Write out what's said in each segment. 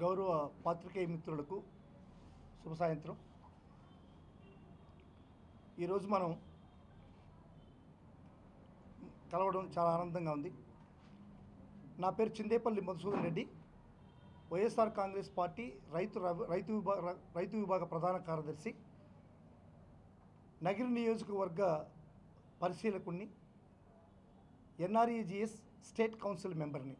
గౌరవ పాత్రికేయ మిత్రులకు శుభ సాయంత్రం. ఈరోజు మనం కలవడం చాలా ఆనందంగా ఉంది. నా పేరు చిందేపల్లి మధుసూదన్ రెడ్డి, వైఎస్ఆర్ కాంగ్రెస్ పార్టీ రైతు విభాగ ప్రధాన కార్యదర్శి, నగిరి నియోజకవర్గ పరిశీలకుణ్ణి, ఎన్ఆర్ఈజీఎస్ స్టేట్ కౌన్సిల్ మెంబర్ని.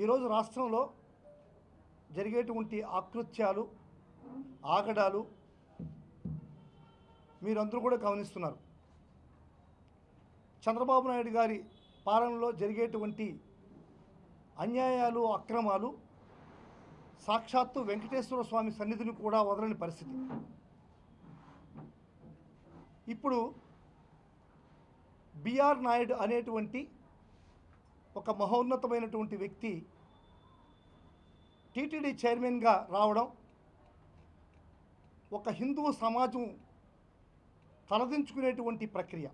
ఈరోజు రాష్ట్రంలో జరిగేటువంటి ఆకృత్యాలు, ఆగడాలు మీరందరూ కూడా గమనిస్తున్నారు. చంద్రబాబు నాయుడు గారి పాలనలో జరిగేటువంటి అన్యాయాలు, అక్రమాలు సాక్షాత్తు వెంకటేశ్వర స్వామి సన్నిధిని కూడా వదలని పరిస్థితి. ఇప్పుడు బిఆర్ నాయుడు అనేటువంటి ఒక మహోన్నతమైనటువంటి వ్యక్తి టీటీడీ చైర్మన్గా రావడం, ఒక హిందూ సమాజం తలదించుకునేటువంటి ప్రక్రియ.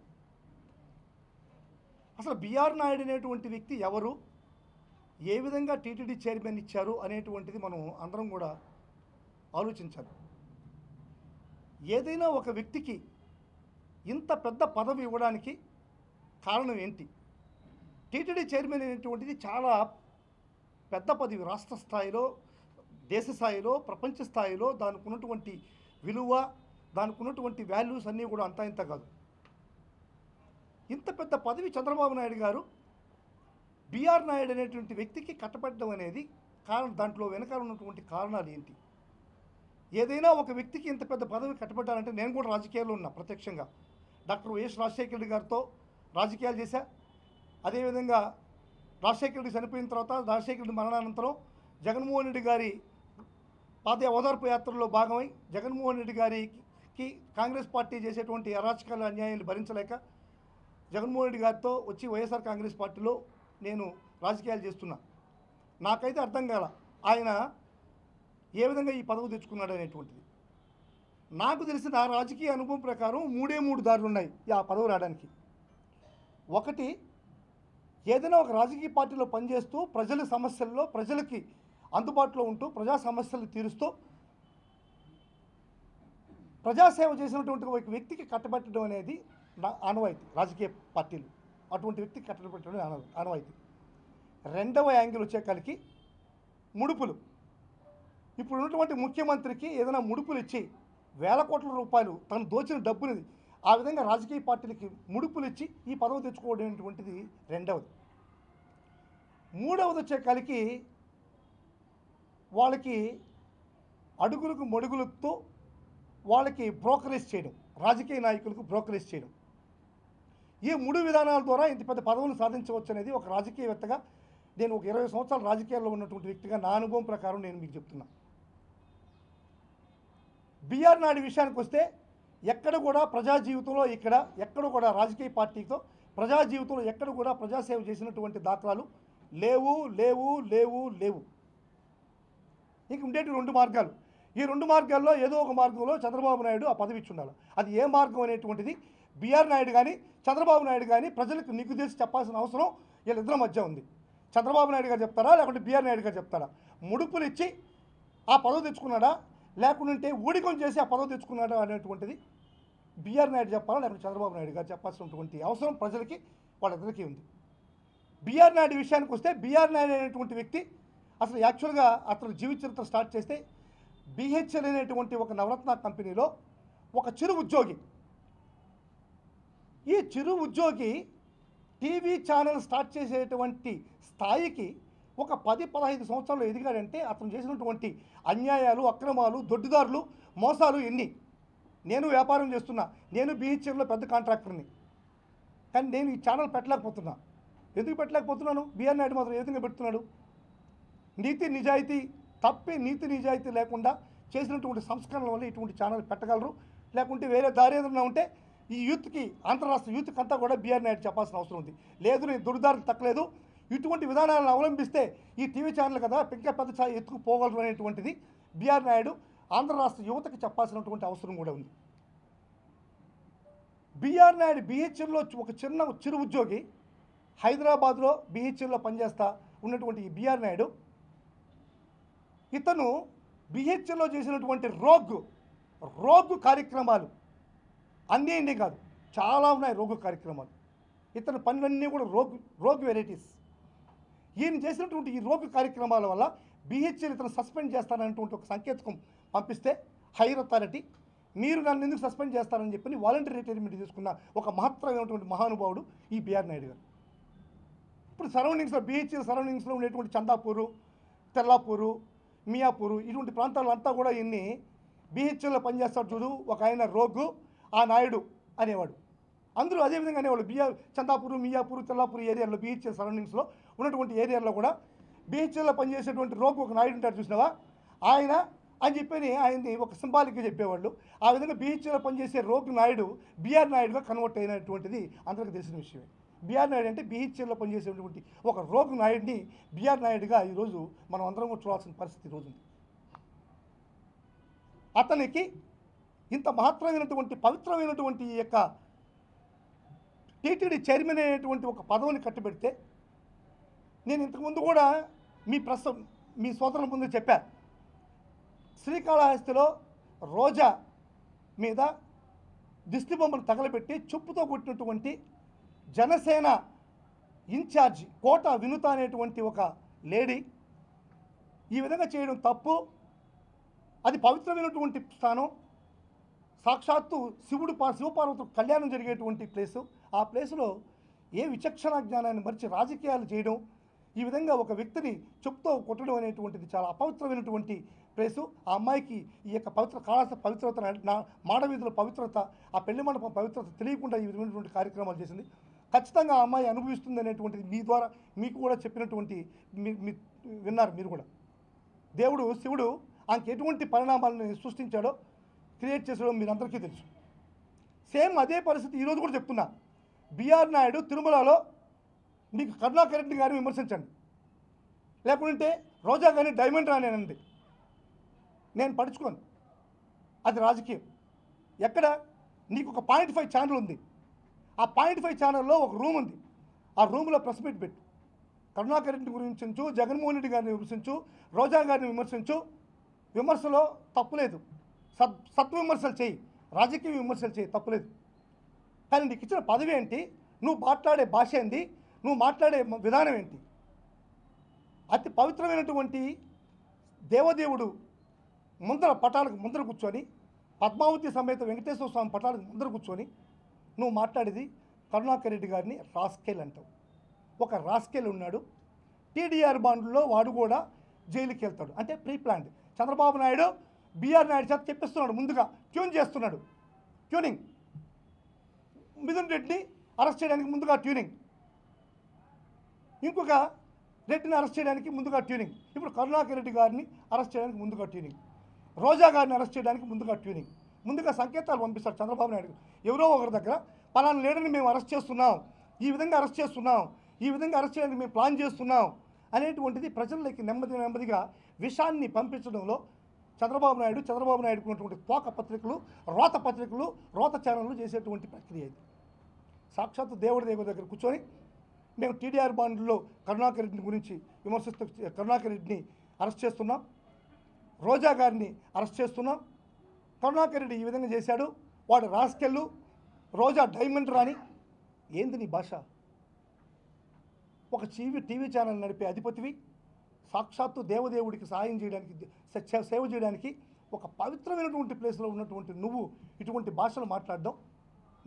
అసలు బిఆర్ నాయుడు అనేటువంటి వ్యక్తి ఎవరు, ఏ విధంగా టీటీడీ చైర్మన్ ఇచ్చారు అనేటువంటిది మనం అందరం కూడా ఆలోచించాలి. ఏదైనా ఒక వ్యక్తికి ఇంత పెద్ద పదవి ఇవ్వడానికి కారణం ఏంటి? టీటీడీ చైర్మన్ అనేటువంటిది చాలా పెద్ద పదవి. రాష్ట్ర స్థాయిలో, దేశ స్థాయిలో, ప్రపంచ స్థాయిలో దానికి ఉన్నటువంటి విలువ, దానికి ఉన్నటువంటి వాల్యూస్ అన్నీ కూడా అంతా ఇంత కాదు. ఇంత పెద్ద పదవి చంద్రబాబు నాయుడు గారు బిఆర్ నాయుడు అనేటువంటి వ్యక్తికి కట్టబెట్టడం అనేది దాంట్లో వెనకాల ఉన్నటువంటి కారణాలు ఏంటి? ఏదైనా ఒక వ్యక్తికి ఇంత పెద్ద పదవి కట్టబెట్టాలంటే, నేను కూడా రాజకీయాల్లో ఉన్నా ప్రత్యక్షంగా. డాక్టర్ వైఎస్ రాజశేఖర రెడ్డి గారితో రాజకీయాలు చేశా. అదేవిధంగా రాజశేఖర రెడ్డి చనిపోయిన తర్వాత, రాజశేఖర రెడ్డి మరణానంతరం జగన్మోహన్ రెడ్డి గారి ఓదార్పు యాత్రలో భాగమై జగన్మోహన్ రెడ్డి గారికి కాంగ్రెస్ పార్టీ చేసేటువంటి అరాచకాల అన్యాయాలు భరించలేక జగన్మోహన్ రెడ్డి గారితో వచ్చి వైఎస్ఆర్ కాంగ్రెస్ పార్టీలో నేను రాజకీయాలు చేస్తున్నా. నాకైతే అర్థం కాల ఆయన ఏ విధంగా ఈ పదవి తెచ్చుకున్నాడు అనేటువంటిది. నాకు తెలిసిన రాజకీయ అనుభవం ప్రకారం మూడు దారులు ఉన్నాయి ఆ పదవి రావడానికి. ఒకటి, ఏదైనా ఒక రాజకీయ పార్టీలో పనిచేస్తూ ప్రజల సమస్యల్లో ప్రజలకి అందుబాటులో ఉంటూ ప్రజా సమస్యలు తీరుస్తూ ప్రజాసేవ చేసినటువంటి ఒక వ్యక్తికి కట్టబెట్టడం అనేది ఆనవాయితీ. రాజకీయ పార్టీలు అటువంటి వ్యక్తికి కట్టబెట్టడం ఆనవాయితీ. రెండవ యాంగిల్ వచ్చేకాలికి ముడుపులు. ఇప్పుడు ఉన్నటువంటి ముఖ్యమంత్రికి ఏదైనా ముడుపులు ఇచ్చి వేల కోట్ల రూపాయలు తను దోచిన డబ్బుని ఆ విధంగా రాజకీయ పార్టీలకి ముడుపులు ఇచ్చి ఈ పదవి తెచ్చుకోవడం అనేటువంటిది రెండవది. మూడవది వచ్చేకాలికి వాళ్ళకి అడుగులకు మడుగులతో వాళ్ళకి బ్రోకరేజ్ చేయడం, రాజకీయ నాయకులకు బ్రోకరేజ్ చేయడం. ఈ 3 విధానాల ద్వారా ఇంత పెద్ద పదవులు సాధించవచ్చు అనేది ఒక రాజకీయవేత్తగా, నేను ఒక 20 సంవత్సరాలు రాజకీయాల్లో ఉన్నటువంటి వ్యక్తిగా నా అనుభవం ప్రకారం నేను మీకు చెప్తున్నా. బిఆర్ నాయుడు విషయానికి వస్తే ఎక్కడ కూడా ప్రజా జీవితంలో ఎక్కడ కూడా రాజకీయ పార్టీతో ప్రజా జీవితంలో ఎక్కడ కూడా ప్రజాసేవ చేసినటువంటి దాఖలాలు లేవు లేవు లేవు లేవు. ఇంక ఉండేటి 2 మార్గాలు. ఈ 2 మార్గాల్లో ఏదో ఒక మార్గంలో చంద్రబాబు నాయుడు ఆ పదవి ఇచ్చి ఉండాలి. అది ఏ మార్గం అనేటువంటిది బిఆర్ నాయుడు కానీ చంద్రబాబు నాయుడు కానీ ప్రజలకు నిగ్గు చేసి చెప్పాల్సిన అవసరం వీళ్ళిద్దరి మధ్య ఉంది. చంద్రబాబు నాయుడు గారు చెప్తారా, లేకుంటే బిఆర్ నాయుడు గారు చెప్తారా? ముడుపులు ఇచ్చి ఆ పదవి తెచ్చుకున్నాడా, లేకుంటే ఊడికం చేసి ఆ పదవి తెచ్చుకున్నాడా అనేటువంటిది బిఆర్ నాయుడు చెప్పాలా, లేకుంటే చంద్రబాబు నాయుడు గారు చెప్పాల్సినటువంటి అవసరం ప్రజలకి వాళ్ళిద్దరికీ ఉంది. బిఆర్ నాయుడు విషయానికి వస్తే, బిఆర్ నాయుడు అనేటువంటి వ్యక్తి అసలు యాక్చువల్గా అతను జీవిత చరిత్ర స్టార్ట్ చేస్తే బిహెచ్ఎల్ అనేటువంటి ఒక నవరత్న కంపెనీలో ఒక చిరు ఉద్యోగి. ఈ చిరు ఉద్యోగి టీవీ ఛానల్ స్టార్ట్ చేసేటువంటి స్థాయికి ఒక 10-15 సంవత్సరాలు ఎదిగాడంటే అతను చేసినటువంటి అన్యాయాలు, అక్రమాలు, దొడ్డిదారులు, మోసాలు ఎన్ని. నేను వ్యాపారం చేస్తున్నా, నేను బిహెచ్ఎల్లో పెద్ద కాంట్రాక్టర్ని, కానీ నేను ఈ ఛానల్ పెట్టలేకపోతున్నా. ఎందుకు పెట్టలేకపోతున్నాను? బిఆర్ నాయుడు మాత్రం ఏ విధంగా పెడుతున్నాడు? నీతి నిజాయితీ లేకుండా చేసినటువంటి సంస్కరణల వల్ల ఇటువంటి ఛానల్ పెట్టగలరు. లేకుంటే వేరే దారి ఏదైనా ఉంటే ఈ యూత్కి, అంతర్రాష్ట్ర యూత్కి అంతా కూడా బిఆర్ నాయుడు చెప్పాల్సిన అవసరం ఉంది. లేదు, నేను దుర్దారికి తక్కలేదు, ఇటువంటి విధానాలను అవలంబిస్తే ఈ టీవీ ఛానల్ కదా ఇంకా పెద్ద స్థాయి ఎత్తుకుపోగలరు అనేటువంటిది బిఆర్ నాయుడు ఆంధ్ర రాష్ట్ర యువతకి చెప్పాల్సినటువంటి అవసరం కూడా ఉంది. బిఆర్ నాయుడు బిహెచ్ఎల్లో ఒక చిరు ఉద్యోగి, హైదరాబాద్లో బిహెచ్ఎల్లో పనిచేస్తా ఉన్నటువంటి ఈ బిఆర్ నాయుడు ఇతను బిహెచ్ఎల్లో చేసినటువంటి రోగ్ కార్యక్రమాలు అన్నీ కాదు, చాలా ఉన్నాయి రోగు కార్యక్రమాలు. ఇతని పనులన్నీ కూడా రోగ్ వెరైటీస్. ఈయన చేసినటువంటి ఈ రోగు కార్యక్రమాల వల్ల బిహెచ్ఎల్ ఇతను సస్పెండ్ చేస్తారనేటువంటి ఒక సంకేతకం పంపిస్తే హైయర్ అథారిటీ మీరు నన్ను ఎందుకు సస్పెండ్ చేస్తారని చెప్పి వాలంటరీ రిటైర్మెంట్ తీసుకున్న ఒక మహత్తరమైనటువంటి మహానుభావుడు ఈ బిఆర్ నాయుడు గారు. ఇప్పుడు సరౌండింగ్స్లో బిహెచ్ఎల్ సరౌండింగ్స్లో ఉండేటువంటి చందాపూరు, తెల్లాపూరు, మియాపూరు ఇటువంటి ప్రాంతాలంతా కూడా ఇన్ని బిహెచ్ఎల్లో పనిచేస్తాడు చూడు ఒక ఆయన రోగు ఆ నాయుడు అనేవాడు. అందరూ అదేవిధంగా అనేవాళ్ళు. చందాపూరు, మియాపూరు, తెల్లాపూరు ఏరియాలో బిహెచ్ఎల్ సరౌండింగ్స్లో ఉన్నటువంటి ఏరియాలో కూడా బిహెచ్ఎల్లో పనిచేసేటువంటి రోగు ఒక నాయుడు ఉంటాడు చూసినావా ఆయన అని చెప్పి ఆయన్ని ఒక సింబాలిక్గా చెప్పేవాళ్ళు. ఆ విధంగా బిహెచ్ఎల్లో పనిచేసే రోగు నాయుడు బిఆర్ నాయుడుగా కన్వర్ట్ అయినటువంటిది అందరికీ తెలిసిన విషయమే. బిఆర్ నాయుడు అంటే బిహెచ్ఎల్లో పనిచేసేటువంటి ఒక రోగు నాయుడిని బిఆర్ నాయుడుగా ఈరోజు మనం అందరం కూడా చూడాల్సిన పరిస్థితి ఈరోజు ఉంది. అతనికి ఇంత మహత్తరమైనటువంటి పవిత్రమైనటువంటి ఈ యొక్క టీటీడీ చైర్మన్ అనేటువంటి ఒక పదవిని కట్టబెడితే నేను ఇంతకుముందు కూడా మీ సోదరుల ముందు చెప్పా. శ్రీకాళహస్తిలో రోజా మీద దిష్టి బొమ్మను తగలబెట్టి చెప్పుతో కొట్టినటువంటి జనసేన ఇన్ఛార్జి కోట వినుత అనేటువంటి ఒక లేడీ ఈ విధంగా చేయడం తప్పు. అది పవిత్రమైనటువంటి స్థానం, సాక్షాత్తు శివపార్వతులకు కళ్యాణం జరిగేటువంటి ప్లేసు. ఆ ప్లేసులో ఏ విచక్షణ జ్ఞానాన్ని మరిచి రాజకీయాలు చేయడం, ఈ విధంగా ఒక వ్యక్తిని చెప్పుతో కొట్టడం అనేటువంటిది చాలా అపవిత్రమైనటువంటి ప్లేసు. ఆ అమ్మాయికి ఈ యొక్క కాళహస్తి పవిత్రత, మాడవీధుల పవిత్రత, ఆ పెళ్లి మండపం పవిత్రత తెలియకుండా ఈ విధమైనటువంటి కార్యక్రమాలు చేసింది. ఖచ్చితంగా ఆ అమ్మాయి అనుభవిస్తుంది అనేటువంటిది మీ ద్వారా మీకు కూడా చెప్పినటువంటి విన్నారు మీరు కూడా. శివుడు ఆమెకి ఎటువంటి పరిణామాలను సృష్టించాడో, క్రియేట్ చేసాడో మీరందరికీ తెలుసు. సేమ్ అదే పరిస్థితి ఈరోజు కూడా చెప్తున్నా. బిఆర్ నాయుడు తిరుమలలో మీకు కరుణాకర్ రెడ్డి గారిని విమర్శించండి, లేకుంటే రోజా గారిని డైమండ్ రానేనండి, నేను పడుచుకోను. అది రాజకీయం. ఎక్కడ నీకు ఒక 0.5 ఛానల్ ఉంది, ఆ 0.5 ఛానల్లో ఒక రూమ్ ఉంది, ఆ రూమ్లో ప్రెస్ మీట్ పెట్టు. కరుణాకర్ రెడ్డిని విమర్శించు, జగన్మోహన్ రెడ్డి గారిని విమర్శించు, రోజా గారిని విమర్శించు. విమర్శలో తప్పులేదు, సత్విమర్శలు చేయి, రాజకీయ విమర్శలు చేయి, తప్పులేదు. కానీ నీకు ఇచ్చిన పదవి ఏంటి, నువ్వు మాట్లాడే భాష ఏంటి, నువ్వు మాట్లాడే విధానం ఏంటి? అతి పవిత్రమైనటువంటి దేవదేవుడు పటాలకు ముందర కూర్చొని, పద్మావతి సమేత వెంకటేశ్వర స్వామి పటాలకు ముందర కూర్చొని నువ్వు మాట్లాడేది కరుణాకర్ రెడ్డి గారిని రాస్కేల్ అంటావు. ఒక రాస్కేల్ ఉన్నాడు, టీడీఆర్ బాండ్లో వాడు కూడా జైలుకి వెళ్తాడు. అంటే pre planned. Chandrababu Naidu BR Naidu చేత చెప్పిస్తున్నాడు, ముందుగా ట్యూన్ చేస్తున్నాడు. ట్యూనింగ్. మిథున్ రెడ్డిని అరెస్ట్ చేయడానికి ముందుగా ట్యూనింగ్, ఇంకొక రెడ్డిని అరెస్ట్ చేయడానికి ముందుగా ట్యూనింగ్, ఇప్పుడు కరుణాకర్ రెడ్డి గారిని అరెస్ట్ చేయడానికి ముందుగా ట్యూనింగ్, రోజా గారిని అరెస్ట్ చేయడానికి ముందుగా ట్యూనింగ్. ముందుగా సంకేతాలు పంపిస్తారు చంద్రబాబు నాయుడు. ఎవరో ఒకరి దగ్గర పలానా లీడర్ని మేము అరెస్ట్ చేస్తున్నాం, ఈ విధంగా అరెస్ట్ చేస్తున్నాం, ఈ విధంగా అరెస్ట్ చేయడానికి మేము ప్లాన్ చేస్తున్నాం అనేటువంటిది ప్రజల్లోకి నెమ్మదిగా విషాన్ని పంపించడంలో చంద్రబాబు నాయుడుకు ఉన్నటువంటి తోక పత్రికలు, రోత ఛానళ్ళు చేసేటువంటి ప్రక్రియ ఇది. సాక్షాత్తు దేవుడి దగ్గర కూర్చొని మేము టీడీఆర్ బాండ్లో కరుణాకర్ రెడ్డిని గురించి విమర్శిస్తూ కరుణాకర్ రెడ్డిని అరెస్ట్ చేస్తున్నాం, రోజా గారిని అరెస్ట్ చేస్తున్నాం. కరుణాకర్ రెడ్డి ఈ విధంగా చేశాడు, వాడు రాస్కెళ్ళు, రోజా డైమండ్ రాని. ఏంది నీ భాష? ఒక టీవీ ఛానల్ నడిపే అధిపతివి, సాక్షాత్తు దేవదేవుడికి సాయం చేయడానికి, సేవ చేయడానికి ఒక పవిత్రమైనటువంటి ప్లేస్లో ఉన్నటువంటి నువ్వు ఇటువంటి భాషలు మాట్లాడడం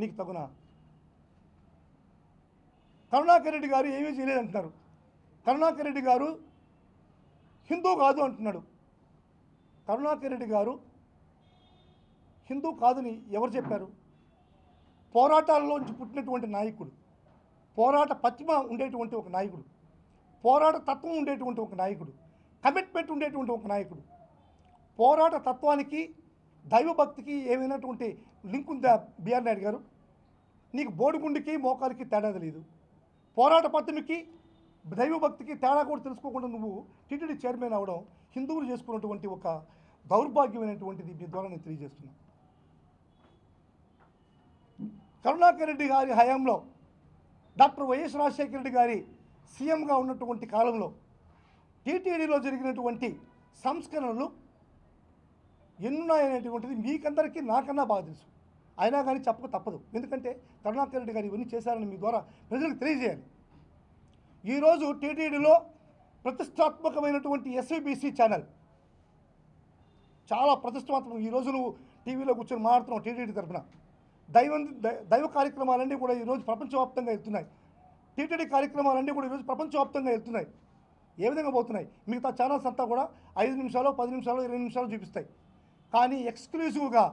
నీకు తగునా? కరుణాకర్ రెడ్డి గారు ఏమీ చేయలేదంటున్నారు. కరుణాకర్ రెడ్డి గారు హిందూ కాదు అంటున్నాడు. కరుణాకర్ రెడ్డి గారు హిందూ కాదని ఎవరు చెప్పారు? పోరాటాల్లోంచి పుట్టినటువంటి నాయకుడు, పోరాట పశ్చిమ ఉండేటువంటి ఒక నాయకుడు, పోరాట తత్వం ఉండేటువంటి ఒక నాయకుడు, కమిట్మెంట్ ఉండేటువంటి ఒక నాయకుడు. పోరాట తత్వానికి దైవభక్తికి ఏమైనటువంటి లింక్ ఉందా బిఆర్ నాయుడు గారు? నీకు బోడిగుండికి మోకాలికి తేడా తెలియదు. పోరాట పద్ధతికి దైవభక్తికి తేడా కూడా తెలుసుకోకుండా నువ్వు టీటీడీ చైర్మన్ అవ్వడం హిందువులు చేసుకున్నటువంటి ఒక దౌర్భాగ్యమైనటువంటిది మీ ద్వారా నేను తెలియజేస్తున్నా. కరుణాకర్ రెడ్డి గారి హయాంలో డాక్టర్ వైఎస్ రాజశేఖర రెడ్డి గారి సీఎంగా ఉన్నటువంటి కాలంలో టీటీడీలో జరిగినటువంటి సంస్కరణలు ఎన్నున్నాయనేటువంటిది మీకందరికీ నాకన్నా బాగా తెలుసు. అయినా కానీ చెప్పక తప్పదు. ఎందుకంటే కరుణాకర్ రెడ్డి గారు ఇవన్నీ చేశారని మీ ద్వారా ప్రజలకు తెలియజేయాలి. ఈరోజు టీటీడీలో ప్రతిష్టాత్మకమైనటువంటి ఎస్వీబీసీ ఛానల్ చాలా ప్రతిష్టాత్మకం. ఈరోజు నువ్వు టీవీలో కూర్చొని మాట్లాడుతున్నావు టీటీడీ తరఫున. దైవ కార్యక్రమాలన్నీ కూడా ఈరోజు ప్రపంచవ్యాప్తంగా వెళ్తున్నాయి. టీటీడీ కార్యక్రమాలన్నీ కూడా ఈరోజు ప్రపంచవ్యాప్తంగా వెళ్తున్నాయి. ఏ విధంగా పోతున్నాయి? మిగతా ఛానల్స్ అంతా కూడా 5 నిమిషాలు, 10 నిమిషాలు, 20 నిమిషాలు చూపిస్తాయి. కానీ ఎక్స్క్లూజివ్గా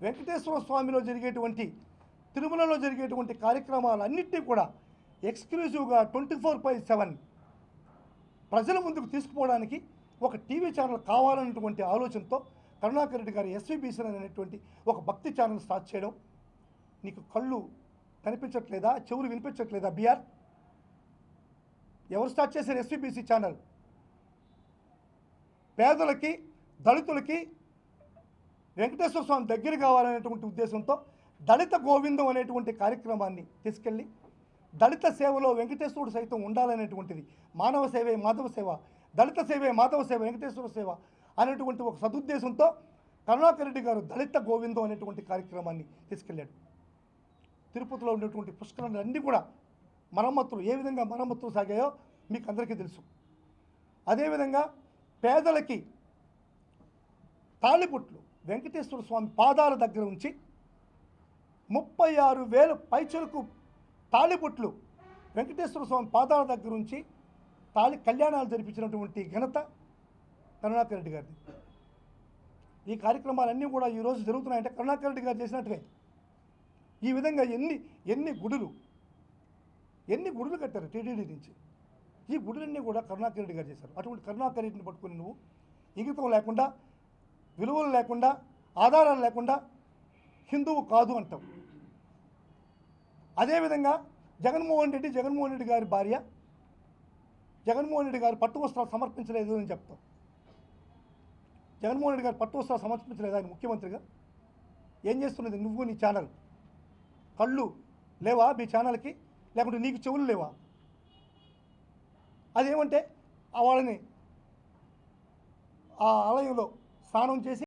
వెంకటేశ్వర స్వామిలో జరిగేటువంటి, తిరుమలలో జరిగేటువంటి కార్యక్రమాలన్నింటినీ కూడా ఎక్స్క్లూజివ్గా 24/7 ప్రజల ముందుకు తీసుకుపోవడానికి ఒక టీవీ ఛానల్ కావాలన్నటువంటి ఆలోచనతో కరుణాకర్ రెడ్డి గారు ఎస్వీబీసీ అనేటువంటి ఒక భక్తి ఛానల్ స్టార్ట్ చేయడం. నీకు కళ్ళు కనిపించట్లేదా? చెవులు వినిపించట్లేదా? బిఆర్ ఎవరు స్టార్ట్ చేశారు ఎస్వీబీసీ ఛానల్? పేదలకి, దళితులకి వెంకటేశ్వర స్వామి దగ్గర కావాలనేటువంటి ఉద్దేశంతో దళిత గోవిందం అనేటువంటి కార్యక్రమాన్ని తీసుకెళ్ళి దళిత సేవలో వెంకటేశ్వరుడు సైతం ఉండాలనేటువంటిది, మానవ సేవే మాధవ సేవ, దళిత సేవే మాధవ సేవ, వెంకటేశ్వర సేవ అనేటువంటి ఒక సదుద్దేశంతో కరుణాకర్ రెడ్డి గారు దళిత గోవిందం అనేటువంటి కార్యక్రమాన్ని తీసుకెళ్ళాడు. తిరుపతిలో ఉన్నటువంటి పుష్కరాలన్నీ కూడా మరమ్మతులు, ఏ విధంగా మరమ్మతులు సాగాయో మీకు అందరికీ తెలుసు. అదేవిధంగా పేదలకి తాళిబొట్లు వెంకటేశ్వర స్వామి పాదాల దగ్గర ఉంచి 36,000 పైచలకు తాళిబొట్లు వెంకటేశ్వర స్వామి పాదాల దగ్గర ఉంచి కళ్యాణాలు జరిపించినటువంటి ఘనత కరుణాకర్ రెడ్డి గారిది. ఈ కార్యక్రమాలన్నీ కూడా ఈరోజు జరుగుతున్నాయంటే కరుణాకర్ రెడ్డి గారు చేసినట్టువే. ఈ విధంగా ఎన్ని గుడులు కట్టారు టీటీడీ నుంచి. ఈ గుడులన్నీ కూడా కరుణాకర్ రెడ్డి గారు చేశారు. అటువంటి కరుణాకర్ రెడ్డిని పట్టుకుని నువ్వు ఇంగితం లేకుండా, విలువలు లేకుండా, ఆధారాలు లేకుండా హిందువు కాదు అంటావు. అదేవిధంగా జగన్మోహన్ రెడ్డి గారి భార్య జగన్మోహన్ రెడ్డి గారు పట్టు వస్త్రాలు సమర్పించలేదు అని చెప్తాం. జగన్మోహన్ రెడ్డి గారు పట్టు వస్త్రాలు సమర్పించలేదు ఆయన ముఖ్యమంత్రిగా. ఏం చేస్తున్నది నువ్వు? నీ ఛానల్ కళ్ళు లేవా మీ ఛానల్కి? లేకుంటే నీకు చెవులు లేవా? అదేమంటే వాళ్ళని ఆ ఆలయంలో స్నానం చేసి